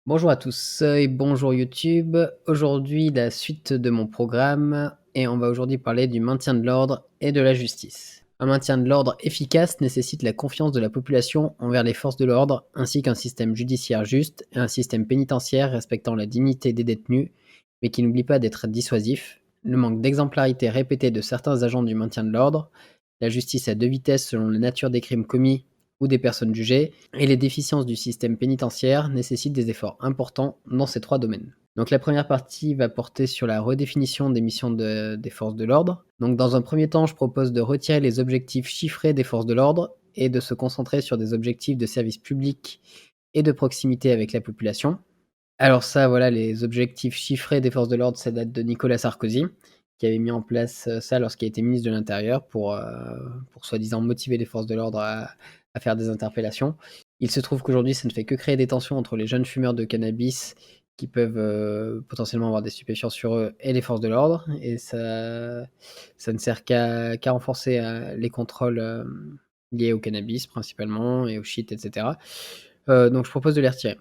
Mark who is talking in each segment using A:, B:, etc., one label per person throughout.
A: Bonjour à tous et bonjour YouTube. Aujourd'hui, la suite de mon programme et on va aujourd'hui parler du maintien de l'ordre et de la justice. Un maintien de l'ordre efficace nécessite la confiance de la population envers les forces de l'ordre ainsi qu'un système judiciaire juste et un système pénitentiaire respectant la dignité des détenus mais qui n'oublie pas d'être dissuasif. Le manque d'exemplarité répétée de certains agents du maintien de l'ordre, la justice à deux vitesses selon la nature des crimes commis ou des personnes jugées, et les déficiences du système pénitentiaire nécessitent des efforts importants dans ces trois domaines. Donc la première partie va porter sur la redéfinition des missions des forces de l'ordre. Donc dans un premier temps, je propose de retirer les objectifs chiffrés des forces de l'ordre et de se concentrer sur des objectifs de service public et de proximité avec la population. Alors ça, voilà, les objectifs chiffrés des forces de l'ordre, ça date de Nicolas Sarkozy, qui avait mis en place ça lorsqu'il était ministre de l'Intérieur pour soi-disant motiver les forces de l'ordre à faire des interpellations. Il se trouve qu'aujourd'hui, ça ne fait que créer des tensions entre les jeunes fumeurs de cannabis qui peuvent potentiellement avoir des stupéfiants sur eux et les forces de l'ordre. Et ça ne sert qu'à renforcer les contrôles liés au cannabis principalement et au shit, etc. Donc je propose de les retirer.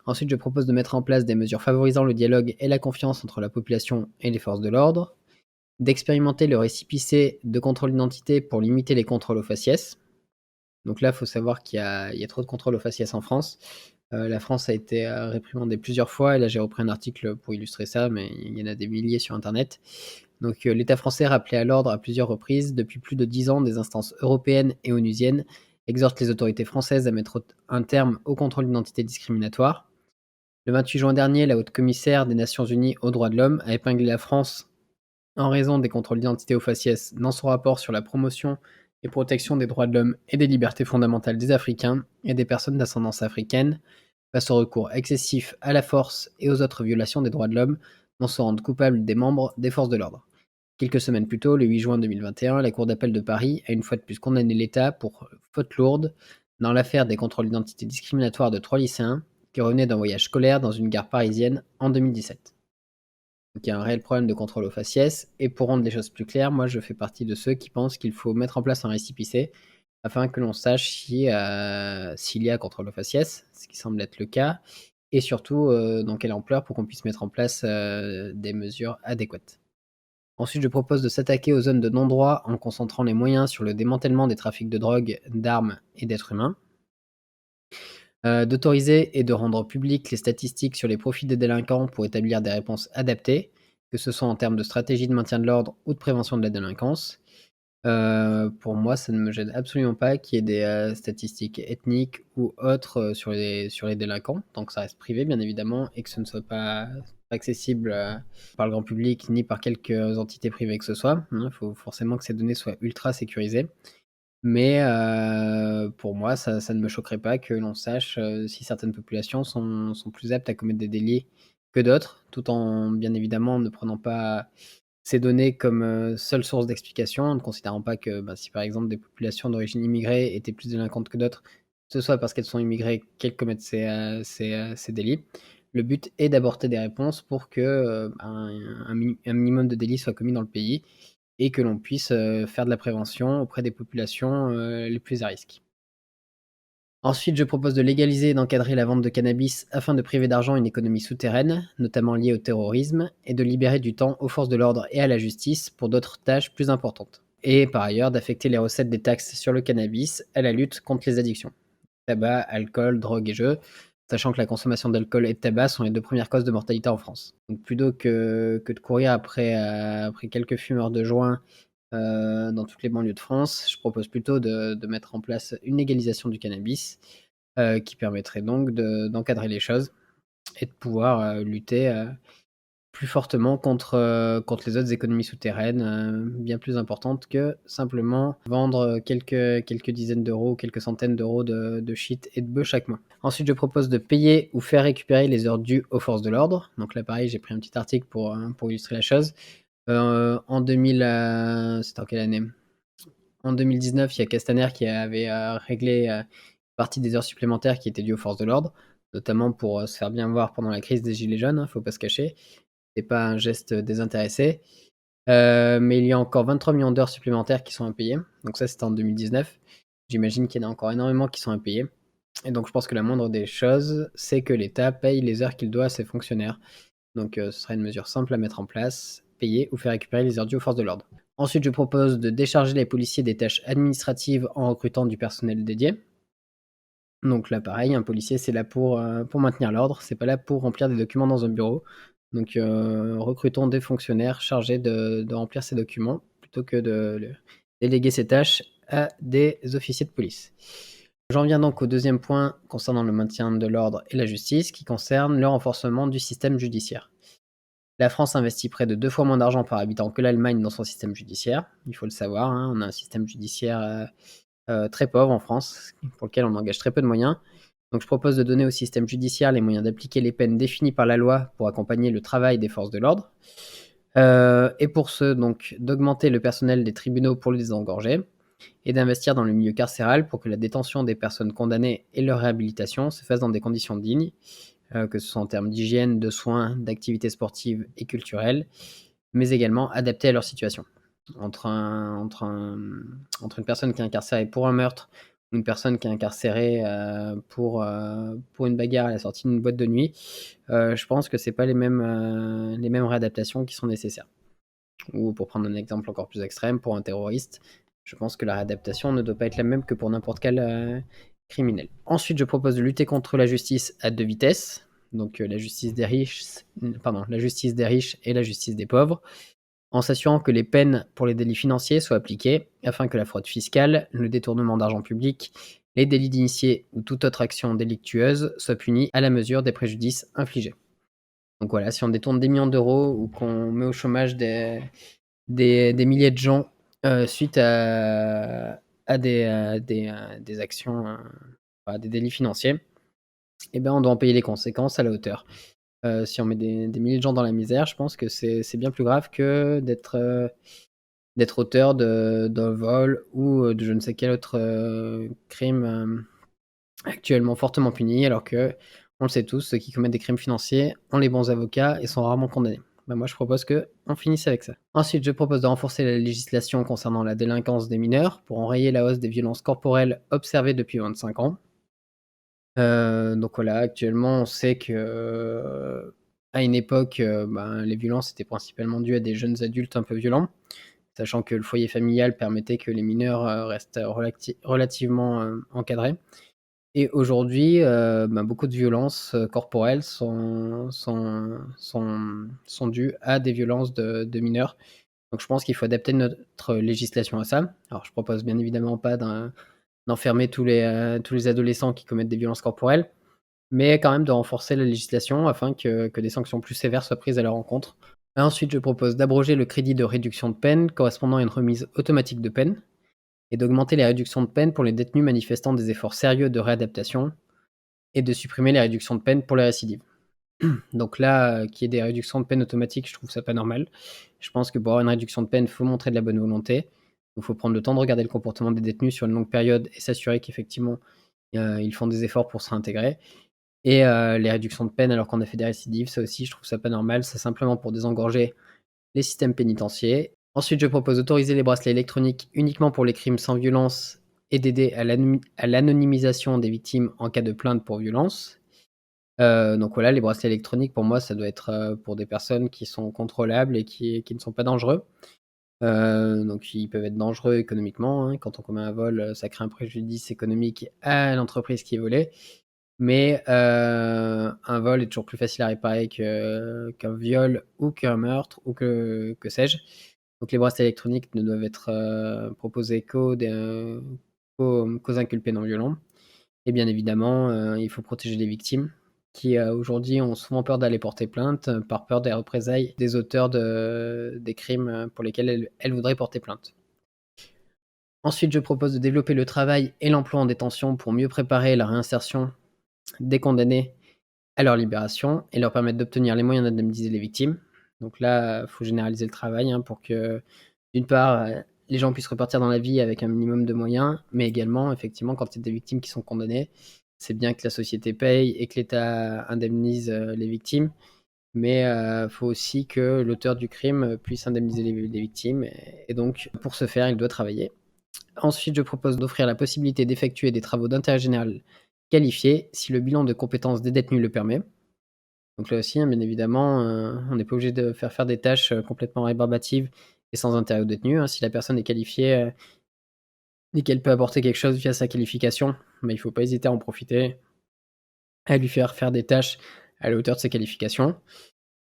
A: Ensuite, je propose de mettre en place des mesures favorisant le dialogue et la confiance entre la population et les forces de l'ordre, d'expérimenter le récépissé de contrôle d'identité pour limiter les contrôles aux faciès. Donc là, il faut savoir qu'il y a trop de contrôles aux faciès en France. La France a été réprimandée plusieurs fois, et là j'ai repris un article pour illustrer ça, mais il y en a des milliers sur Internet. Donc l'État français, rappelé à l'ordre à plusieurs reprises, depuis plus de 10 ans, des instances européennes et onusiennes exhortent les autorités françaises à mettre un terme au contrôle d'identité discriminatoire. Le 28 juin dernier, la haute-commissaire des Nations Unies aux droits de l'homme a épinglé la France en raison des contrôles d'identité aux faciès dans son rapport sur la promotion et protection des droits de l'homme et des libertés fondamentales des Africains et des personnes d'ascendance africaine face au recours excessif à la force et aux autres violations des droits de l'homme dont se rendent coupables des membres des forces de l'ordre. Quelques semaines plus tôt, le 8 juin 2021, la Cour d'appel de Paris a une fois de plus condamné l'État pour faute lourde dans l'affaire des contrôles d'identité discriminatoires de trois lycéens qui revenaient d'un voyage scolaire dans une gare parisienne en 2017. Donc il y a un réel problème de contrôle aux faciès, et pour rendre les choses plus claires, moi je fais partie de ceux qui pensent qu'il faut mettre en place un récépissé afin que l'on sache s'il y a contrôle aux faciès, ce qui semble être le cas, et surtout dans quelle ampleur pour qu'on puisse mettre en place des mesures adéquates. Ensuite, je propose de s'attaquer aux zones de non-droit en concentrant les moyens sur le démantèlement des trafics de drogue, d'armes et d'êtres humains. D'autoriser et de rendre publiques les statistiques sur les profils des délinquants pour établir des réponses adaptées, que ce soit en termes de stratégie de maintien de l'ordre ou de prévention de la délinquance. Pour moi, ça ne me gêne absolument pas qu'il y ait des statistiques ethniques ou autres sur les délinquants, tant que ça reste privé, bien évidemment, et que ce ne soit pas accessible par le grand public ni par quelques entités privées que ce soit. Il faut forcément que ces données soient ultra sécurisées. Mais pour moi, ça ne me choquerait pas que l'on sache si certaines populations sont plus aptes à commettre des délits que d'autres, tout en bien évidemment ne prenant pas ces données comme seule source d'explication, en ne considérant pas que si par exemple des populations d'origine immigrée étaient plus délinquantes que d'autres, que ce soit parce qu'elles sont immigrées qu'elles commettent ces délits. Le but est d'apporter des réponses pour que un minimum de délits soit commis dans le pays et que l'on puisse faire de la prévention auprès des populations les plus à risque. Ensuite, je propose de légaliser et d'encadrer la vente de cannabis afin de priver d'argent une économie souterraine, notamment liée au terrorisme, et de libérer du temps aux forces de l'ordre et à la justice pour d'autres tâches plus importantes. Et par ailleurs, d'affecter les recettes des taxes sur le cannabis à la lutte contre les addictions. Tabac, alcool, drogue et jeux, sachant que la consommation d'alcool et de tabac sont les deux premières causes de mortalité en France. Donc plutôt que de courir après quelques fumeurs de joints dans toutes les banlieues de France, je propose plutôt de mettre en place une légalisation du cannabis qui permettrait donc d'encadrer les choses et de pouvoir lutter plus fortement contre les autres économies souterraines, bien plus importantes que simplement vendre quelques dizaines d'euros, quelques centaines d'euros de shit et de bœufs chaque mois. Ensuite, je propose de payer ou faire récupérer les heures dues aux forces de l'ordre. Donc là, pareil, j'ai pris un petit article pour illustrer la chose. En 2000, c'était en quelle année? En 2019, il y a Castaner qui avait réglé partie des heures supplémentaires qui étaient dues aux forces de l'ordre, notamment pour se faire bien voir pendant la crise des Gilets jaunes, hein, faut pas se cacher. C'est pas un geste désintéressé. Mais il y a encore 23 millions d'heures supplémentaires qui sont impayées. Donc ça, c'était en 2019. J'imagine qu'il y en a encore énormément qui sont impayées. Et donc je pense que la moindre des choses, c'est que l'État paye les heures qu'il doit à ses fonctionnaires. Donc ce serait une mesure simple à mettre en place, payer ou faire récupérer les heures dues aux forces de l'ordre. Ensuite, je propose de décharger les policiers des tâches administratives en recrutant du personnel dédié. Donc là, pareil, un policier, c'est là pour maintenir l'ordre, c'est pas là pour remplir des documents dans un bureau. Donc recrutons des fonctionnaires chargés de remplir ces documents plutôt que de déléguer ces tâches à des officiers de police. J'en viens donc au deuxième point concernant le maintien de l'ordre et la justice, qui concerne le renforcement du système judiciaire. La France investit près de 2 fois moins d'argent par habitant que l'Allemagne dans son système judiciaire. Il faut le savoir, hein, on a un système judiciaire très pauvre en France, pour lequel on engage très peu de moyens. Donc je propose de donner au système judiciaire les moyens d'appliquer les peines définies par la loi pour accompagner le travail des forces de l'ordre. Et pour ce, donc, d'augmenter le personnel des tribunaux pour les désengorger et d'investir dans le milieu carcéral pour que la détention des personnes condamnées et leur réhabilitation se fassent dans des conditions dignes, que ce soit en termes d'hygiène, de soins, d'activités sportives et culturelles, mais également adaptées à leur situation. Entre une personne qui est incarcérée pour un meurtre ou une personne qui est incarcérée pour une bagarre à la sortie d'une boîte de nuit, je pense que c'est pas les mêmes réadaptations qui sont nécessaires. Ou pour prendre un exemple encore plus extrême, pour un terroriste, je pense que la réadaptation ne doit pas être la même que pour n'importe quel criminel. Ensuite, je propose de lutter contre la justice à 2 vitesses, donc la justice des riches et la justice des pauvres, en s'assurant que les peines pour les délits financiers soient appliquées, afin que la fraude fiscale, le détournement d'argent public, les délits d'initiés ou toute autre action délictueuse soient punis à la mesure des préjudices infligés. Donc voilà, si on détourne des millions d'euros ou qu'on met au chômage des milliers de gens suite à des actions, à des délits financiers, eh ben on doit en payer les conséquences à la hauteur. Si on met des milliers de gens dans la misère, je pense que c'est bien plus grave que d'être auteur d'un vol ou de je ne sais quel autre crime actuellement fortement puni, alors que, on le sait tous, ceux qui commettent des crimes financiers ont les bons avocats et sont rarement condamnés. Bah moi, je propose qu'on finisse avec ça. Ensuite, je propose de renforcer la législation concernant la délinquance des mineurs pour enrayer la hausse des violences corporelles observées depuis 25 ans. Donc voilà, actuellement, on sait que, à une époque, ben, les violences étaient principalement dues à des jeunes adultes un peu violents, sachant que le foyer familial permettait que les mineurs restent relativement encadrés. Et aujourd'hui, ben, beaucoup de violences corporelles sont dues à des violences de mineurs. Donc je pense qu'il faut adapter notre législation à ça. Alors je propose bien évidemment pas d'enfermer tous les adolescents qui commettent des violences corporelles, mais quand même de renforcer la législation afin que des sanctions plus sévères soient prises à leur encontre. Et ensuite, je propose d'abroger le crédit de réduction de peine correspondant à une remise automatique de peine et d'augmenter les réductions de peine pour les détenus manifestant des efforts sérieux de réadaptation et de supprimer les réductions de peine pour les récidives. Donc là, qu'il y ait des réductions de peine automatiques, je trouve ça pas normal. Je pense que pour avoir une réduction de peine, il faut montrer de la bonne volonté. Il faut prendre le temps de regarder le comportement des détenus sur une longue période et s'assurer qu'effectivement, ils font des efforts pour se réintégrer. Et les réductions de peine alors qu'on a fait des récidives, ça aussi, je trouve ça pas normal. C'est simplement pour désengorger les systèmes pénitentiaires. Ensuite, je propose d'autoriser les bracelets électroniques uniquement pour les crimes sans violence et d'aider à l'anonymisation des victimes en cas de plainte pour violence. Donc voilà, les bracelets électroniques, pour moi, ça doit être pour des personnes qui sont contrôlables et qui ne sont pas dangereux. Donc ils peuvent être dangereux économiquement, hein. Quand on commet un vol, ça crée un préjudice économique à l'entreprise qui est volée. Mais un vol est toujours plus facile à réparer qu'un viol ou qu'un meurtre ou que sais-je. Donc les bracelets électroniques ne doivent être proposés qu'aux inculpés non violents. Et bien évidemment, il faut protéger les victimes qui aujourd'hui ont souvent peur d'aller porter plainte par peur des représailles des auteurs des crimes pour lesquels elles voudraient porter plainte. Ensuite, je propose de développer le travail et l'emploi en détention pour mieux préparer la réinsertion des condamnés à leur libération et leur permettre d'obtenir les moyens d'indemniser les victimes. Donc là, il faut généraliser le travail pour que, d'une part, les gens puissent repartir dans la vie avec un minimum de moyens, mais également, effectivement, quand il y a des victimes qui sont condamnées, c'est bien que la société paye et que l'État indemnise les victimes, mais il faut aussi que l'auteur du crime puisse indemniser les victimes, et donc, pour ce faire, il doit travailler. Ensuite, je propose d'offrir la possibilité d'effectuer des travaux d'intérêt général qualifiée si le bilan de compétences des détenus le permet. Donc là aussi, hein, bien évidemment, on n'est pas obligé de faire des tâches, complètement rébarbatives et sans intérêt aux détenus, hein. Si la personne est qualifiée, et qu'elle peut apporter quelque chose via sa qualification, bah, il faut pas hésiter à en profiter, à lui faire faire des tâches à la hauteur de ses qualifications.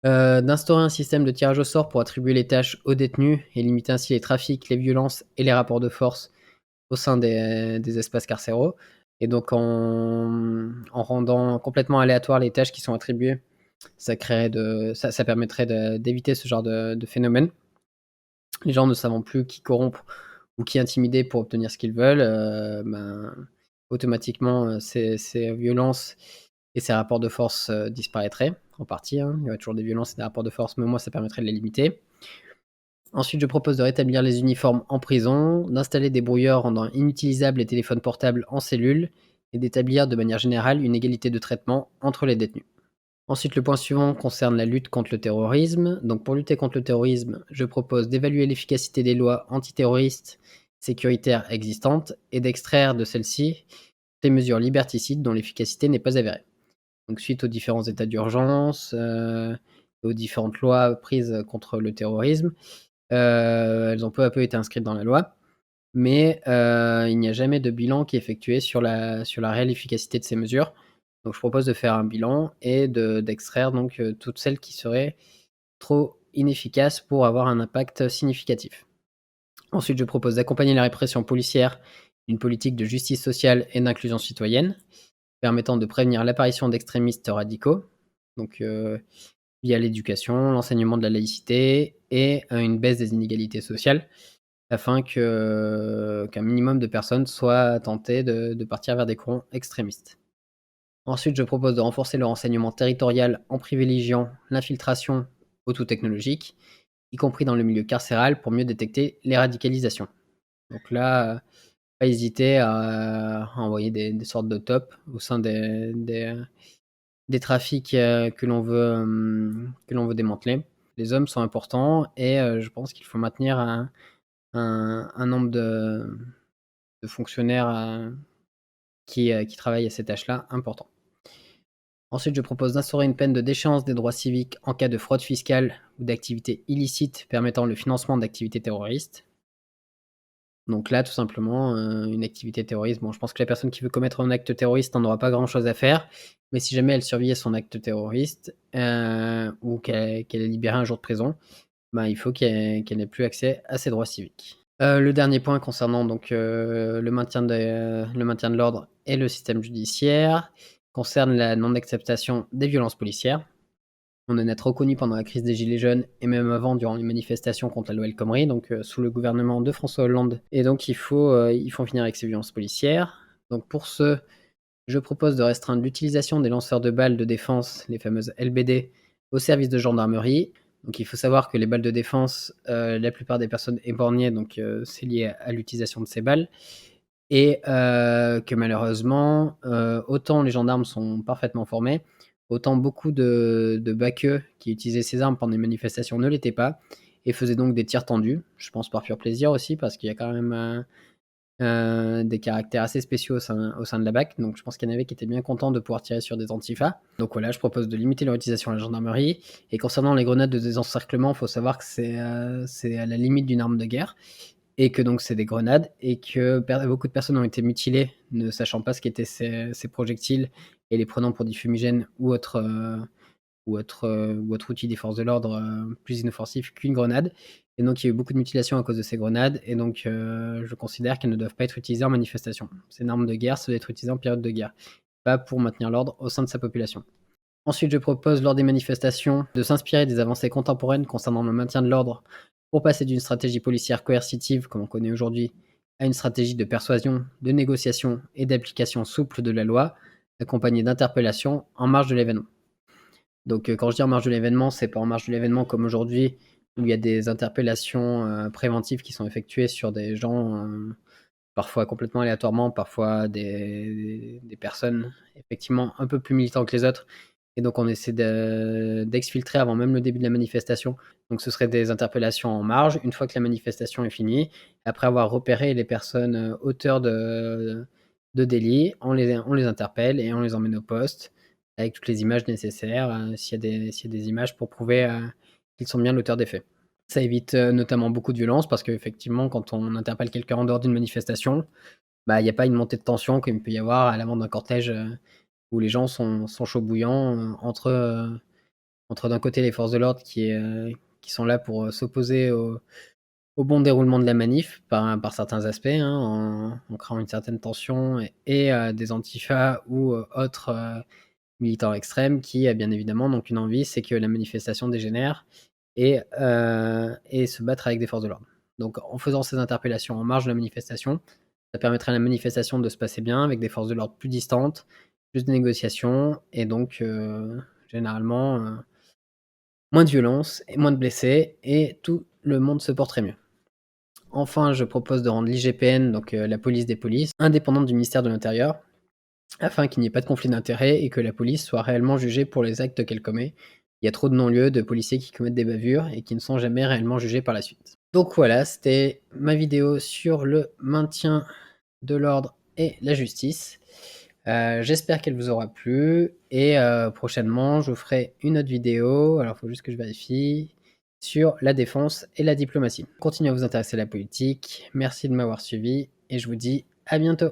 A: D'instaurer un système de tirage au sort pour attribuer les tâches aux détenus et limiter ainsi les trafics, les violences et les rapports de force au sein des espaces carcéraux. Et donc en rendant complètement aléatoires les tâches qui sont attribuées, ça permettrait d'éviter ce genre de phénomène. Les gens ne savant plus qui corrompre ou qui intimider pour obtenir ce qu'ils veulent, ben, automatiquement, ces violences et ces rapports de force, disparaîtraient en partie, hein. Il y aurait toujours des violences et des rapports de force, mais au moins ça permettrait de les limiter. Ensuite, je propose de rétablir les uniformes en prison, d'installer des brouilleurs rendant inutilisables les téléphones portables en cellule et d'établir de manière générale une égalité de traitement entre les détenus. Ensuite, le point suivant concerne la lutte contre le terrorisme. Donc, pour lutter contre le terrorisme, je propose d'évaluer l'efficacité des lois antiterroristes sécuritaires existantes et d'extraire de celles-ci des mesures liberticides dont l'efficacité n'est pas avérée. Donc, suite aux différents états d'urgence, aux différentes lois prises contre le terrorisme, elles ont peu à peu été inscrites dans la loi, mais il n'y a jamais de bilan qui est effectué sur la réelle efficacité de ces mesures. Donc je propose de faire un bilan et d'extraire donc, toutes celles qui seraient trop inefficaces pour avoir un impact significatif. Ensuite, je propose d'accompagner la répression policière d'une politique de justice sociale et d'inclusion citoyenne, permettant de prévenir l'apparition d'extrémistes radicaux, donc via l'éducation, l'enseignement de la laïcité et une baisse des inégalités sociales, afin qu'un minimum de personnes soient tentées de partir vers des courants extrémistes. Ensuite, je propose de renforcer le renseignement territorial en privilégiant l'infiltration auto-technologique, y compris dans le milieu carcéral, pour mieux détecter les radicalisations. Donc là, pas hésiter à envoyer des sortes de top au sein des trafics que l'on veut démanteler. Les hommes sont importants et je pense qu'il faut maintenir un nombre de fonctionnaires qui travaillent à ces tâches-là important. Ensuite, je propose d'instaurer une peine de déchéance des droits civiques en cas de fraude fiscale ou d'activités illicites permettant le financement d'activités terroristes. Donc là, tout simplement, une activité terroriste, bon, je pense que la personne qui veut commettre un acte terroriste n'en aura pas grand-chose à faire, mais si jamais elle survit à son acte terroriste, ou qu'elle est libérée un jour de prison, ben, il faut qu'elle n'ait plus accès à ses droits civiques. Le dernier point concernant donc, le maintien de l'ordre et le système judiciaire, concerne la non-acceptation des violences policières. On en a trop connu pendant la crise des gilets jaunes et même avant durant les manifestations contre la loi El Khomri, donc sous le gouvernement de François Hollande, et donc il faut finir avec ces violences policières. Donc pour ce, je propose de restreindre l'utilisation des lanceurs de balles de défense, les fameuses LBD, au service de gendarmerie. Donc il faut savoir que les balles de défense, la plupart des personnes éborgnées, donc c'est lié à l'utilisation de ces balles et que malheureusement, autant les gendarmes sont parfaitement formés, autant beaucoup de baqueux qui utilisaient ces armes pendant les manifestations ne l'étaient pas et faisaient donc des tirs tendus. Je pense par pur plaisir aussi parce qu'il y a quand même, des caractères assez spéciaux au sein de la BAC, donc je pense qu'il y en avait qui étaient bien contents de pouvoir tirer sur des antifas. Donc voilà, je propose de limiter leur utilisation à la gendarmerie. Et concernant les grenades de désencerclement, il faut savoir que c'est à la limite d'une arme de guerre et que donc c'est des grenades et que beaucoup de personnes ont été mutilées ne sachant pas ce qu'étaient ces projectiles et les prenant pour des fumigènes ou autre outil des forces de l'ordre plus inoffensif qu'une grenade. Et donc il y a eu beaucoup de mutilations à cause de ces grenades, et donc je considère qu'elles ne doivent pas être utilisées en manifestation. C'est une arme de guerre, ça doit être utilisé en période de guerre, pas pour maintenir l'ordre au sein de sa population. Ensuite, je propose lors des manifestations de s'inspirer des avancées contemporaines concernant le maintien de l'ordre pour passer d'une stratégie policière coercitive, comme on connaît aujourd'hui, à une stratégie de persuasion, de négociation et d'application souple de la loi, accompagnée d'interpellations en marge de l'événement. Donc, quand je dis en marge de l'événement, c'est pas en marge de l'événement comme aujourd'hui, où il y a des interpellations préventives qui sont effectuées sur des gens, parfois complètement aléatoirement, parfois des personnes effectivement un peu plus militantes que les autres. Et donc on essaie d'exfiltrer avant même le début de la manifestation. Donc ce serait des interpellations en marge, une fois que la manifestation est finie, après avoir repéré les personnes auteurs de délit, on les interpelle et on les emmène au poste avec toutes les images nécessaires, s'il y a des images pour prouver, qu'ils sont bien l'auteur des faits. Ça évite, notamment beaucoup de violence parce qu'effectivement quand on interpelle quelqu'un en dehors d'une manifestation, bah, il y a pas une montée de tension comme il peut y avoir à l'avant d'un cortège, où les gens sont chauds bouillants, entre d'un côté les forces de l'ordre qui sont là pour, s'opposer au bon déroulement de la manif par certains aspects, hein, en créant une certaine tension et des antifas ou, autres, militants extrêmes qui, bien évidemment, n'ont qu'une envie, c'est que la manifestation dégénère et se battre avec des forces de l'ordre. Donc en faisant ces interpellations en marge de la manifestation, ça permettrait à la manifestation de se passer bien avec des forces de l'ordre plus distantes, plus de négociations et donc généralement, moins de violence et moins de blessés et tout le monde se porterait mieux. Enfin, je propose de rendre l'IGPN, donc la police des polices, indépendante du ministère de l'Intérieur, afin qu'il n'y ait pas de conflit d'intérêts et que la police soit réellement jugée pour les actes qu'elle commet. Il y a trop de non-lieux de policiers qui commettent des bavures et qui ne sont jamais réellement jugés par la suite. Donc voilà, c'était ma vidéo sur le maintien de l'ordre et la justice. J'espère qu'elle vous aura plu et prochainement je vous ferai une autre vidéo, alors il faut juste que je vérifie, sur la défense et la diplomatie. Continuez à vous intéresser à la politique, merci de m'avoir suivi et je vous dis à bientôt.